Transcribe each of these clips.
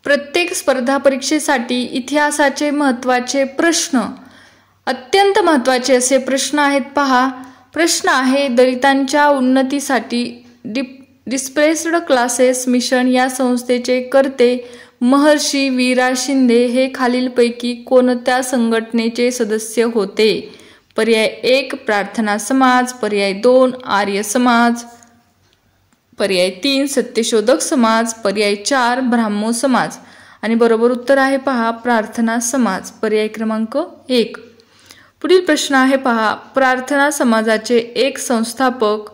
प्रत्येक स्पर्धा परीक्षेसाठी इतिहासाचे महत्त्वाचे प्रश्न, अत्यंत महत्त्वाचे असे प्रश्न आहेत पहा. प्रश्न आहे, दलितांच्या उन्नतीसाठी डिस्प्लेस्ड क्लासेस मिशन या संस्थेचे कर्ते महर्षी वीरा शिंदे हे खालीलपैकी कोणत्या संघटनेचे सदस्य होते? पर्याय 1 प्रार्थना समाज, पर्याय 2 आर्य समाज, पर्याय 3 सत्यशोधक समाज, पर्याय 4 ब्राह्मो समाज. आणि बरोबर उत्तर आहे पहा प्रार्थना समाज, पर्याय क्रमांक 1. पुढील प्रश्न आहे पहा, प्रार्थना समाजाचे एक संस्थापक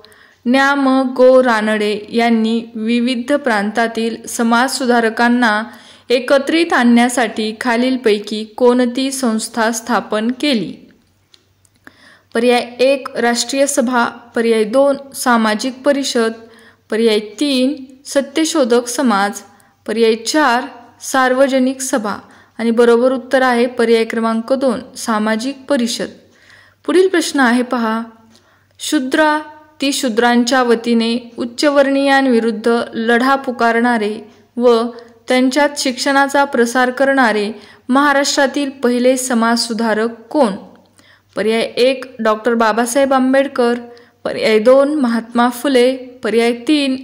न्या. म. गो. रानडे यांनी विविध प्रांतातील समाजसुधारकांना एकत्रित आणण्यासाठी खालीलपैकी कोणती संस्था स्थापन केली? पर्याय 1 राष्ट्रीय सभा, पर्याय 2 सामाजिक परिषद, पर्याय 3 सत्यशोधक समाज, पर्याय 4 सार्वजनिक सभा. आणि बरोबर उत्तर आहे पर्याय क्रमांक 2 सामाजिक परिषद. पुढील प्रश्न आहे पहा, शूद्रा ती शूद्रांच्या वतीने उच्चवर्णीयांविरुद्ध लढा पुकारणारे व त्यांच्यात शिक्षणाचा प्रसार करणारे महाराष्ट्रातील पहिले समाजसुधारक कोण? पर्याय 1 डॉक्टर बाबासाहेब आंबेडकर, पर्याय 2 महात्मा फुले, पर्याय 3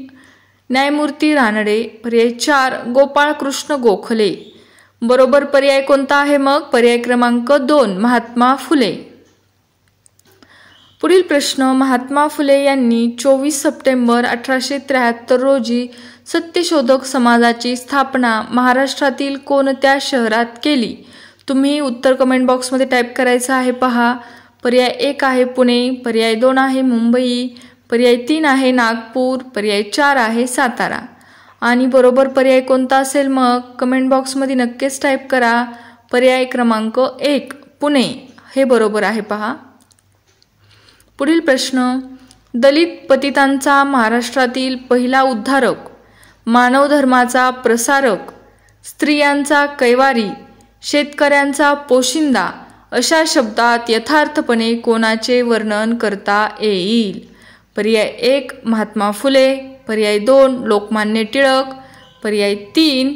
न्यायमूर्ती रानडे, पर्याय 4 गोपाळकृष्ण गोखले. बरोबर पर्याय कोणता आहे मग? पर्याय क्रमांक 2 महात्मा फुले. पुढील प्रश्न, महात्मा फुले यांनी 24 सप्टेंबर 1873 रोजी सत्यशोधक समाजाची स्थापना महाराष्ट्रातील कोणत्या शहरात केली? तुम्ही उत्तर कमेंट बॉक्समध्ये टाईप करायचं आहे पहा. पर्याय 1 आहे पुणे, पर्याय 2 आहे मुंबई, पर्याय 3 आहे नागपूर, पर्याय 4 आहे सातारा. आणि बरोबर पर्याय कोणता असेल मग? कमेंट बॉक्समध्ये नक्कीच टाईप करा. पर्याय क्रमांक 1 पुणे हे बरोबर आहे पहा. पुढील प्रश्न, दलित पतितांचा महाराष्ट्रातील पहिला उद्धारक, मानव धर्माचा प्रसारक, स्त्रियांचा कैवारी, शेतकऱ्यांचा पोशिंदा अशा शब्दात यथार्थपणे कोणाचे वर्णन करता येईल? पर्याय 1 महात्मा फुले, पर्याय 2 लोकमान्य टिळक, पर्याय 3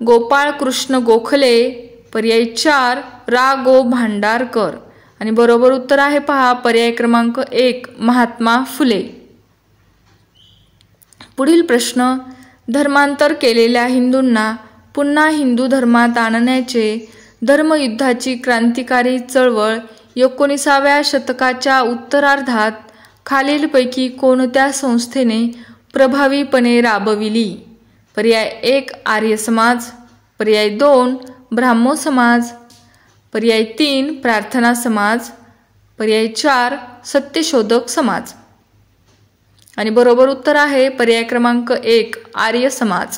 गोपाळकृष्ण गोखले, पर्याय 4 रा. गो. भांडारकर. आणि बरोबर उत्तर आहे पहा पर्याय क्रमांक 1 महात्मा फुले. पुढील प्रश्न, धर्मांतर केलेल्या हिंदूंना पुन्हा हिंदू धर्मात आणण्याचे धर्मयुद्धाची क्रांतिकारी चळवळ 19व्या शतकाच्या उत्तरार्धात खालीलपैकी कोणत्या संस्थेने प्रभावीपणे राबविली? पर्याय 1 आर्य समाज, पर्याय 2 ब्राह्मो समाज, पर्याय 3 प्रार्थना समाज, पर्याय 4 सत्यशोधक समाज. आणि बरोबर उत्तर आहे पर्याय क्रमांक 1 आर्य समाज.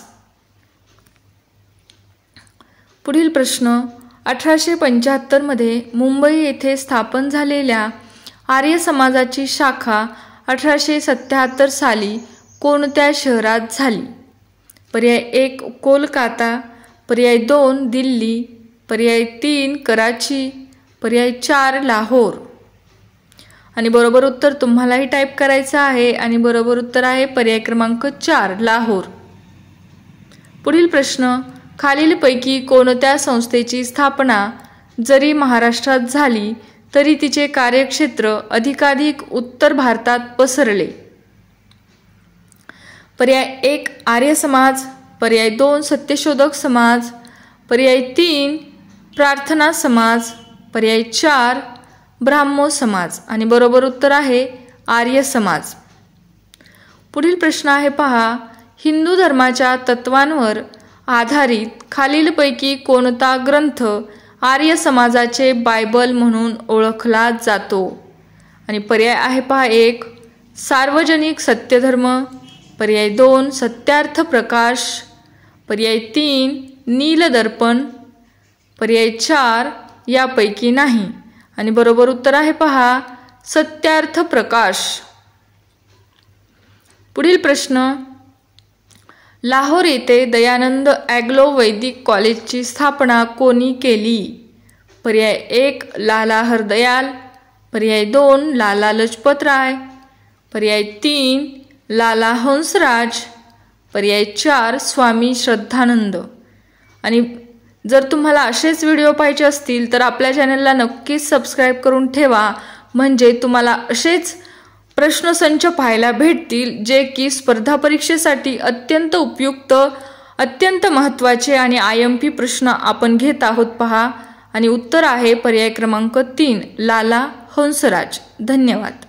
पुढील प्रश्न, 1875 मध्ये मुंबई येथे स्थापन झालेल्या आर्य समाजाची शाखा 1877 साली कोणत्या शहरात झाली? पर्याय 1 कोलकाता, पर्याय 2 दिल्ली, पर्याय 3 कराची, पर्याय 4 लाहोर. आणि बरोबर उत्तर तुम्हालाही टाईप करायचं आहे. आणि बरोबर उत्तर आहे पर्याय क्रमांक 4 लाहोर. पुढील प्रश्न, खालीलपैकी कोणत्या संस्थेची स्थापना जरी महाराष्ट्रात झाली तरी तिचे कार्यक्षेत्र अधिकाधिक उत्तर भारतात पसरले? पर्याय 1 आर्य समाज, पर्याय 2 सत्यशोधक समाज, पर्याय 3 प्रार्थना समाज, पर्याय 4 ब्राह्मो समाज. आणि बरोबर उत्तर आहे आर्य समाज. पुढील प्रश्न आहे पहा, हिंदू धर्माच्या तत्वांवर आधारित खालीलपैकी कोणता ग्रंथ आर्य समाजाचे बायबल म्हणून ओळखला जातो? आणि पर्याय आहे पहा 1 सार्वजनिक सत्यधर्म, पर्याय 2 सत्यार्थ प्रकाश, पर्याय 3 नीलदर्पण, पर्याय 4 यापैकी नाही. आणि बरोबर उत्तर आहे पहा सत्यार्थ प्रकाश. पुढील प्रश्न, लाहोर येथे दयानंद ॲग्लो वैदिक कॉलेजची स्थापना कोणी केली? पर्याय 1 लाला हरदयाल, पर्याय 2 लाला लजपत राय, पर्याय 3 लाला हंसराज, पर्याय 4 स्वामी श्रद्धानंद. आणि जर तुम्हाला असेच व्हिडिओ पाहिजे असतील तर आपल्या चॅनलला नक्कीच सबस्क्राईब करून ठेवा, म्हणजे तुम्हाला असेच प्रश्नसंच पाहायला भेटतील जे की स्पर्धा परीक्षेसाठी अत्यंत उपयुक्त, अत्यंत महत्त्वाचे आणि IMP प्रश्न आपण घेत आहोत पहा. आणि उत्तर आहे पर्याय क्रमांक 3 लाला हंसराज. धन्यवाद.